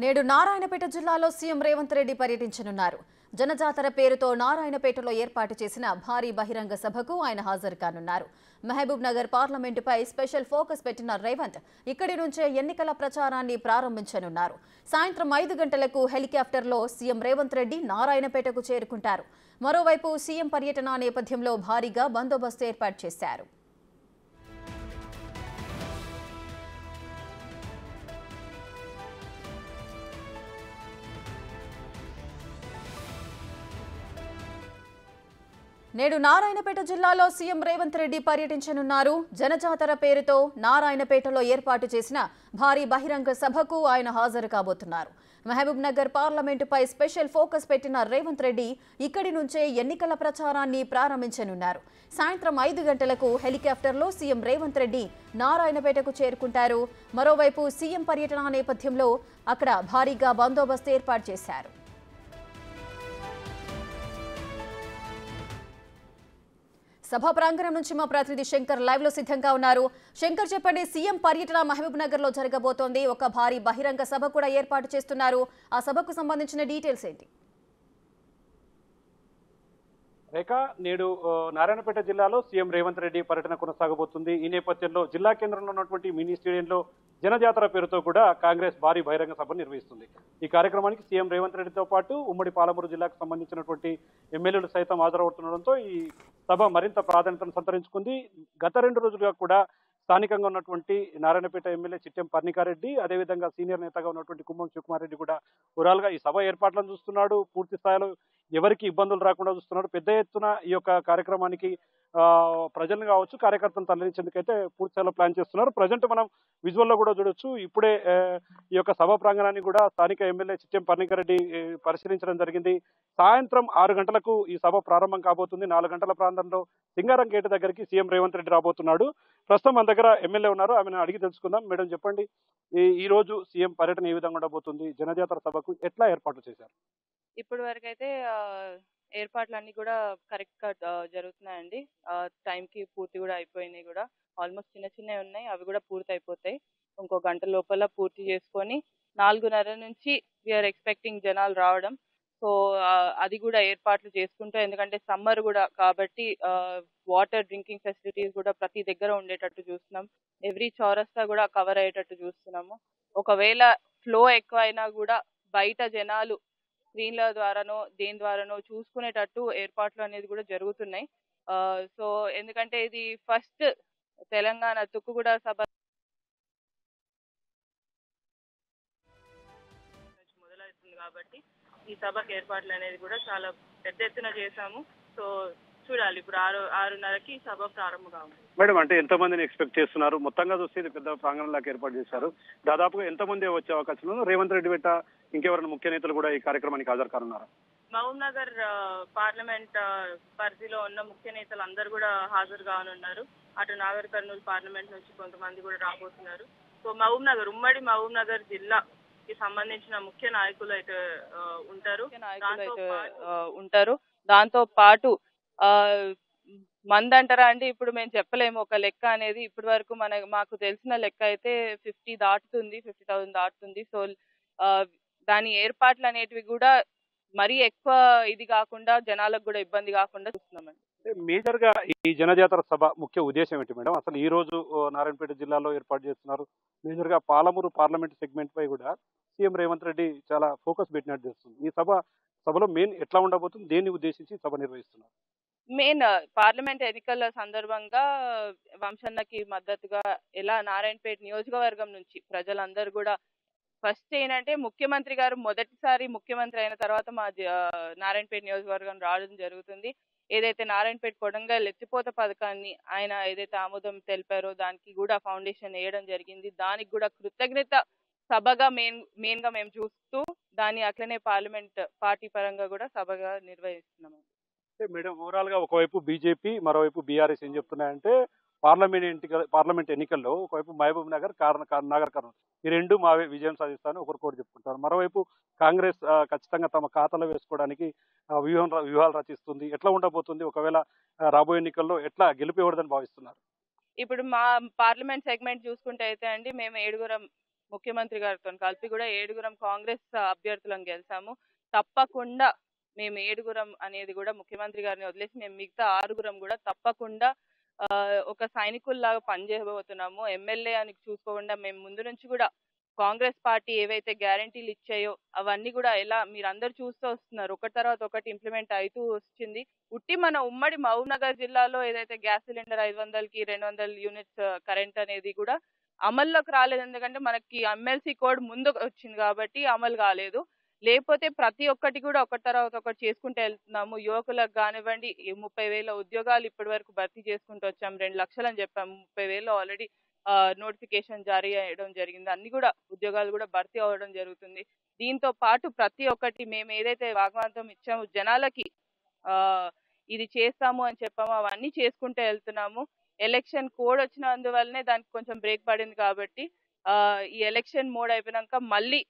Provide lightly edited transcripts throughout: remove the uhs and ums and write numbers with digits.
నేడు నారాయణపేట జిల్లాలో సీఎం రేవంత్ రెడ్డి పర్యటించనున్నారు. జనజాతర పేరుతో నారాయణపేటలో ఏర్పాటు చేసిన భారీ బహిరంగ సభకు ఆయన హాజరు కానున్నారు. మహబూబ్ నగర్ పార్లమెంటుపై స్పెషల్ ఫోకస్ పెట్టిన రేవంత్ ఇక్కడి నుంచే ఎన్నికల ప్రచారాన్ని ప్రారంభించనున్నారు. సాయంత్రం 5 గంటలకు హెలికాప్టర్లో సీఎం రేవంత్ రెడ్డి నారాయణపేటకు చేరుకుంటారు. మరోవైపు సీఎం పర్యటన నేపథ్యంలో భారీగా బందోబస్తు ఏర్పాటు చేశారు. నేడు నారాయణపేట జిల్లాలో సీఎం రేవంత్ రెడ్డి పర్యటించనున్నారు. జనజాతర పేరుతో నారాయణపేటలో ఏర్పాటు చేసిన భారీ బహిరంగ సభకు ఆయన హాజరు కాబోతున్నారు. మహబూబ్ నగర్ పార్లమెంటుపై స్పెషల్ ఫోకస్ పెట్టిన రేవంత్ రెడ్డి ఇక్కడి నుంచే ఎన్నికల ప్రచారాన్ని ప్రారంభించనున్నారు. సాయంత్రం 5 గంటలకు హెలికాప్టర్లో సీఎం రేవంత్ రెడ్డి నారాయణపేటకు చేరుకుంటారు. మరోవైపు సీఎం పర్యటన నేపథ్యంలో అక్కడ భారీగా బందోబస్తు ఏర్పాటు చేశారు. సభా ప్రాంగణం నుంచి మా ప్రతినిధి శంకర్ లైవ్ లో సిద్ధంగా ఉన్నారు. శంకర్, చెప్పండి, సీఎం పర్యటన మహబూబ్ నగర్ లో జరగబోతోంది. ఒక భారీ బహిరంగ సభ కూడా ఏర్పాటు చేస్తున్నారు. ఆ సభకు సంబంధించిన డీటెయిల్స్ ఏంటి? రేఖ, నేడు నారాయణపేట జిల్లాలో సీఎం రేవంత్ రెడ్డి పర్యటన కొనసాగబోతుంది. ఈ నేపథ్యంలో జిల్లా కేంద్రంలో ఉన్నటువంటి మినీ స్టేడియంలో జనజాతర పేరుతో కూడా కాంగ్రెస్ భారీ బహిరంగ సభను నిర్వహిస్తుంది. ఈ కార్యక్రమానికి సీఎం రేవంత్ రెడ్డితో పాటు ఉమ్మడి పాలమూరు జిల్లాకు సంబంధించినటువంటి ఎమ్మెల్యేలు సైతం హాజరవుతుండడంతో ఈ సభ మరింత ప్రాధాన్యతను సంతరించుకుంది. గత 2 రోజులుగా కూడా స్థానికంగా ఉన్నటువంటి నారాయణపేట ఎమ్మెల్యే చిట్టెం పర్ణికారెడ్డి, అదేవిధంగా సీనియర్ నేతగా ఉన్నటువంటి కుమ్మం శివకుమార్ రెడ్డి కూడా ఓవరాల్గా ఈ సభ ఏర్పాట్లను చూస్తున్నాడు. పూర్తి స్థాయిలో ఎవరికి ఇబ్బందులు రాకుండా చూస్తున్నాడు. పెద్ద ఎత్తున ఈ యొక్క కార్యక్రమానికి ప్రజలను కావచ్చు, కార్యకర్తలను తరలించేందుకైతే పూర్తి స్థాయిలో ప్లాన్ చేస్తున్నారు. ప్రజెంట్ మనం విజువల్లో కూడా చూడొచ్చు. ఇప్పుడే ఈ యొక్క సభ ప్రాంగణాన్ని కూడా స్థానిక ఎమ్మెల్యే చిట్టెం పర్ణికారెడ్డి పరిశీలించడం జరిగింది. సాయంత్రం 6 గంటలకు ఈ సభ ప్రారంభం కాబోతుంది. 4 గంటల ప్రాంతంలో సింగారం గేటు దగ్గరికి సీఎం రేవంత్ రెడ్డి రాబోతున్నాడు. ప్రస్తుతం మన దగ్గర ఎమ్మెల్యే ఉన్నారు, ఆమెను అడిగి తెలుసుకుందాం. మేడం, చెప్పండి, ఈ రోజు సీఎం పర్యటన ఏ విధంగా ఉండబోతుంది? జనజాతర సభకు ఎట్లా ఏర్పాట్లు చేశారు? ఇప్పటి వరకు అయితే ఏర్పాట్లన్నీ కూడా కరెక్ట్ గా జరుగుతున్నాయండి. టైంకి పూర్తి కూడా అయిపోయినాయి. కూడా ఆల్మోస్ట్ చిన్న చిన్నవి ఉన్నాయి, అవి కూడా పూర్తి అయిపోతాయి. ఇంకో గంట లోపల పూర్తి చేసుకొని 4:30 నుంచి వీఆర్ ఎక్స్పెక్టింగ్ జనాలు రావడం. సో అది కూడా ఏర్పాట్లు చేసుకుంటూ, ఎందుకంటే సమ్మర్ కూడా కాబట్టి వాటర్ డ్రింకింగ్ ఫెసిలిటీస్ కూడా ప్రతి దగ్గర ఉండేటట్టు చూస్తున్నాం. ఎవ్రీ చౌరస్తా కూడా కవర్ అయ్యేటట్టు చూస్తున్నాము. ఒకవేళ ఫ్లో ఎక్కువ అయినా కూడా బయట జనాలు స్క్రీన్ల ద్వారానో దేని ద్వారానో చూసుకునేటట్టు ఏర్పాట్లు అనేది కూడా జరుగుతున్నాయి. సో ఎందుకంటే ఇది ఫస్ట్ తెలంగాణ తుక్కుగూడ సభ మొదలవుతుంది కాబట్టి ఈ సభకు ఏర్పాట్లు అనేది కూడా చాలా పెద్ద ఎత్తున చేశాము. సో చూడాలి, ఇప్పుడు 6:30కి సభ ప్రారంభం కావాలి. మేడం, అంటే ఎంతమందిని ఎక్స్పెక్ట్ చేస్తున్నారు? మొత్తంగా చూస్తే ఇది పెద్ద ప్రాంగణంలాగా ఏర్పాటు చేశారు. దాదాపుగా ఎంతమంది వచ్చే అవకాశం ఉంది? రేవంత్ రెడ్డి వెంట ఇంకెవరైనా ముఖ్య నేతలు కూడా ఈ కార్యక్రమానికి హాజరు కానున్నారు? మహబూబ్ నగర్ పార్లమెంట్ పరిధిలో ఉన్న ముఖ్య నేతలు అందరూ కూడా హాజరు కానున్నారు. అటు నాగర్ కర్నూలు పార్లమెంట్ నుంచి కొంతమంది కూడా రాబోతున్నారు. సో ఉమ్మడి మహబూబ్ నగర్ జిల్లాకి సంబంధించిన ముఖ్య నాయకులు అయితే ఉంటారు. దాంతో పాటు మంది అంటారా అండి, ఇప్పుడు మేము చెప్పలేము ఒక లెక్క అనేది. ఇప్పటి వరకు మాకు తెలిసిన లెక్క అయితే 50,000 దాటుతుంది. సో దాని ఏర్పాట్లు అనేటివి కూడా మరీ ఎక్కువ ఇది కాకుండా, జనాలకు కూడా ఇబ్బంది కాకుండా చూస్తున్నామండి. మేజర్ గా ఈ జనజాతర సభ ముఖ్య ఉద్దేశం ఏంటి మేడం? అసలు ఈ రోజు నారాయణపేట జిల్లాలో ఏర్పాటు చేస్తున్నారు. మేజర్ గా పాలమూరు పార్లమెంట్ సెగ్మెంట్ పై కూడా సీఎం రేవంత్ రెడ్డి చాలా ఫోకస్ పెట్టినట్టు చేస్తుంది. ఈ సభలో మెయిన్ ఎట్లా ఉండబోతుంది? దేన్ని ఉద్దేశించి సభ నిర్వహిస్తున్నారు? మెయిన్ పార్లమెంట్ ఎన్నికల సందర్భంగా వంశన్నకి మద్దతుగా ఎలా నారాయణపేట నియోజకవర్గం నుంచి ప్రజలందరూ కూడా ఫస్ట్ ఏంటంటే, ముఖ్యమంత్రి గారు మొదటిసారి ముఖ్యమంత్రి అయిన తర్వాత మా నారాయణపేట నియోజకవర్గం రావడం జరుగుతుంది. ఏదైతే నారాయణపేట కొడంగల్ ఎత్తిపోత పథకాన్ని ఆయన ఏదైతే ఆమోదం తెలిపారో దానికి కూడా ఫౌండేషన్ వేయడం జరిగింది. దానికి కూడా కృతజ్ఞత సభగా మెయిన్ గా మేము చూస్తూ దాన్ని అట్లనే పార్లమెంట్ పార్టీ పరంగా కూడా సభగా నిర్వహిస్తున్నాము. మేడం, ఓవరాల్ గా ఒకవైపు బీజేపీ, మరోవైపు బీఆర్ఎస్ ఏం చెప్తున్నాయంటే, పార్లమెంట్ ఎన్నికల్లో ఒకవైపు మహబూబ్ నగర్, నాగర్ కర్నూలు ఈ రెండు మావే విజయం సాధిస్తారని ఒకరికొకరు చెప్పుకుంటారు. మరోవైపు కాంగ్రెస్ ఖచ్చితంగా తమ ఖాతాలో వేసుకోవడానికి వ్యూహాలు రచిస్తుంది. ఎట్లా ఉండబోతుంది? ఒకవేళ రాబోయే ఎన్నికల్లో ఎట్లా గెలుపు ఎవరిదని భావిస్తున్నారు? ఇప్పుడు మా పార్లమెంట్ సెగ్మెంట్ చూసుకుంటే అయితే అండి, మేము 7 ముఖ్యమంత్రి గారితో కలిపి కూడా 7గురం కాంగ్రెస్ అభ్యర్థులను గెలిచాము. తప్పకుండా మేము 7గురం అనేది కూడా ముఖ్యమంత్రి గారిని వదిలేసి మేము మిగతా 6గురం కూడా తప్పకుండా ఒక సైనికుల్లాగా పనిచేయబోతున్నాము. ఎమ్మెల్యే అని చూసుకోకుండా మేము ముందు నుంచి కూడా కాంగ్రెస్ పార్టీ ఏవైతే గ్యారంటీలు ఇచ్చాయో అవన్నీ కూడా ఎలా మీరందరూ చూస్తూ వస్తున్నారు, ఒకటి తర్వాత ఒకటి ఇంప్లిమెంట్ అవుతూ వచ్చింది. ఉట్టి మన ఉమ్మడి మహబూబ్ నగర్ జిల్లాలో ఏదైతే గ్యాస్ సిలిండర్ 500కి 200 యూనిట్స్ కరెంట్ అనేది కూడా అమల్లోకి రాలేదు. ఎందుకంటే మనకి ఎమ్మెల్సీ కోడ్ ముందు వచ్చింది కాబట్టి అమలు కాలేదు. లేకపోతే ప్రతి ఒక్కటి కూడా ఒకటి తర్వాత ఒకటి చేసుకుంటూ వెళ్తున్నాము. యువకులకు కానివ్వండి 30,000 ఉద్యోగాలు ఇప్పటి వరకు భర్తీ చేసుకుంటూ వచ్చాము. 2 లక్షలు అని చెప్పాము. 30,000 ఆల్రెడీ నోటిఫికేషన్ జారీ చేయడం జరిగింది. అన్ని కూడా ఉద్యోగాలు కూడా భర్తీ అవ్వడం జరుగుతుంది. దీంతో పాటు ప్రతి ఒక్కటి మేము ఏదైతే వాగ్దానం ఇచ్చామో జనాలకి ఇది చేస్తాము అని చెప్పాము అవన్నీ చేసుకుంటూ వెళ్తున్నాము. ఎలక్షన్ కోడ్ వచ్చినందువల్లనే దానికి కొంచెం బ్రేక్ పడింది కాబట్టి ఈ ఎలక్షన్ మోడ్ అయిపోయినాక మళ్ళీ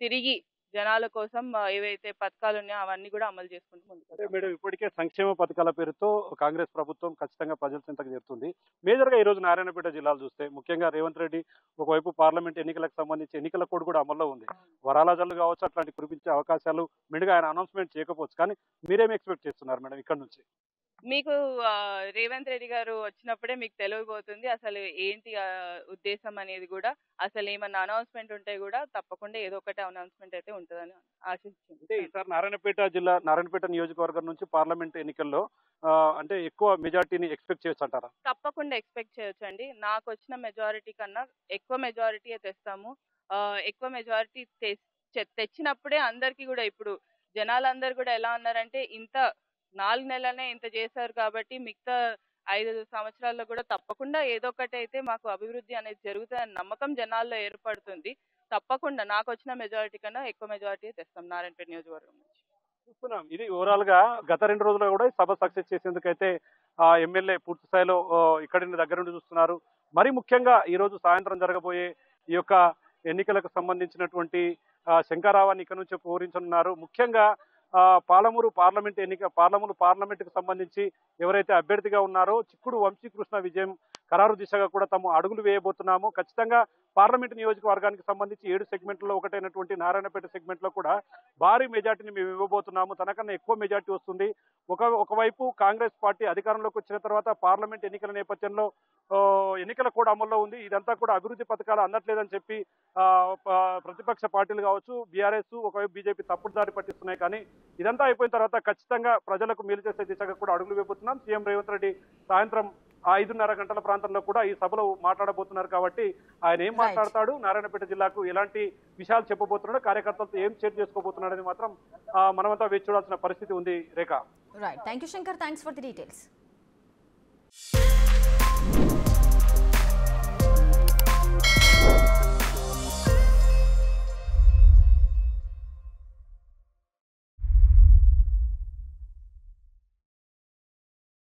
తిరిగి జనాల కోసం ఏవైతే పథకాలు ఉన్నాయో అవన్నీ కూడా అమలు చేసుకుంటూ ముందుకు. మేడం, ఇప్పటికే సంక్షేమ పథకాల పేరుతో కాంగ్రెస్ ప్రభుత్వం ఖచ్చితంగా ప్రజల చింతకు చేరుతుంది. మేజర్ గా ఈ రోజు నారాయణపేట జిల్లాలు చూస్తే ముఖ్యంగా రేవంత్ రెడ్డి ఒకవైపు పార్లమెంట్ ఎన్నికలకు సంబంధించి ఎన్నికల కోడ్ కూడా అమల్లో ఉంది. వరాల జల్లు కావచ్చు, అట్లాంటి కురిపించే అవకాశాలు మెండుగా ఆయన అనౌన్స్మెంట్ చేయకపోవచ్చు. కానీ మీరేం ఎక్స్పెక్ట్ చేస్తున్నారు మేడం ఇక్కడ నుంచి? మీకు రేవంత్ రెడ్డి గారు వచ్చినప్పుడే మీకు తెలియబోతుంది అసలు ఏంటి ఉద్దేశం అనేది కూడా. అసలు ఏమన్నా అనౌన్స్మెంట్ ఉంటే కూడా తప్పకుండా ఏదో ఒకటి అనౌన్స్మెంట్ అయితే ఉంటుందని ఆశిస్తుంది. అంటే ఈసారి నారాయణపేట నియోజకవర్గం నుంచి పార్లమెంట్ ఎన్నికల్లో అంటే ఎక్కువ మెజార్టీని ఎక్స్పెక్ట్ చేయొచ్చు అంటారా? తప్పకుండా ఎక్స్పెక్ట్ చేయొచ్చండి. నాకు వచ్చిన మెజారిటీ కన్నా ఎక్కువ మెజారిటీ తెస్తాము. ఎక్కువ మెజారిటీ తెచ్చినప్పుడే అందరికీ కూడా ఇప్పుడు జనాలందరూ కూడా ఎలా ఉన్నారంటే ఇంత 4 నెలలనే ఇంత చేశారు కాబట్టి మిగతా 5 సంవత్సరాల్లో కూడా తప్పకుండా ఏదో ఒకటి అయితే మాకు అభివృద్ధి అనేది జరుగుతుందని నమ్మకం జనాల్లో ఏర్పడుతుంది. తప్పకుండా నాకు వచ్చిన మెజారిటీ కన్నా ఎక్కువ మెజారిటీ తెస్తాం నారాయణపేట నియోజకవర్గం నుంచి. చూస్తున్నాం. ఇది ఓవరాల్ గా గత 2 రోజుల్లో కూడా ఈ సభ సక్సెస్ చేసేందుకైతే ఎమ్మెల్యే పూర్తి స్థాయిలో ఇక్కడి దగ్గర నుండి చూస్తున్నారు. మరి ముఖ్యంగా ఈ రోజు సాయంత్రం జరగబోయే ఈ యొక్క ఎన్నికలకు సంబంధించినటువంటి శంకరావాన్ని ఇక్కడ నుంచి పూరించనున్నారు. ముఖ్యంగా పాలమూరు పార్లమెంట్ కు సంబంధించి ఎవరైతే అభ్యర్థిగా ఉన్నారో చిక్కుడు వంశీకృష్ణ విజయం ఖరారు దిశగా కూడా తాము అడుగులు వేయబోతున్నాము. ఖచ్చితంగా పార్లమెంట్ నియోజకవర్గానికి సంబంధించి 7 సెగ్మెంట్లలో ఒకటైనటువంటి నారాయణపేట సెగ్మెంట్ లో కూడా భారీ మెజార్టీని మేము ఇవ్వబోతున్నాము. తనకన్నా ఎక్కువ మెజార్టీ వస్తుంది. ఒకవైపు కాంగ్రెస్ పార్టీ అధికారంలోకి వచ్చిన తర్వాత పార్లమెంట్ ఎన్నికల నేపథ్యంలో ఎన్నికల కూడా అమల్లో ఉంది. ఇదంతా కూడా అభివృద్ధి పథకాలు అందట్లేదని చెప్పి ప్రతిపక్ష పార్టీలు కావచ్చు, బీఆర్ఎస్, ఒకవైపు బీజేపీ తప్పుడు దారి పట్టిస్తున్నాయి. కానీ ఇదంతా అయిపోయిన తర్వాత ఖచ్చితంగా ప్రజలకు మేలు చేసే దిశగా కూడా అడుగులు వేయబోతున్నాం. సీఎం రేవంత్ రెడ్డి సాయంత్రం 5:30 గంటల ప్రాంతంలో కూడా ఈ సభలో మాట్లాడబోతున్నారు. కాబట్టి ఆయన ఏం మాట్లాడతాడు, నారాయణపేట జిల్లాకు ఎలాంటి విషయాలు చెప్పబోతున్నాడు, కార్యకర్తలతో ఏం షేర్ చేసుకోబోతున్నాడు అనేది మాత్రం మనమంతా వేచి చూడాల్సిన పరిస్థితి ఉంది. Rekha. Right, thank you Shankar, thanks for the details.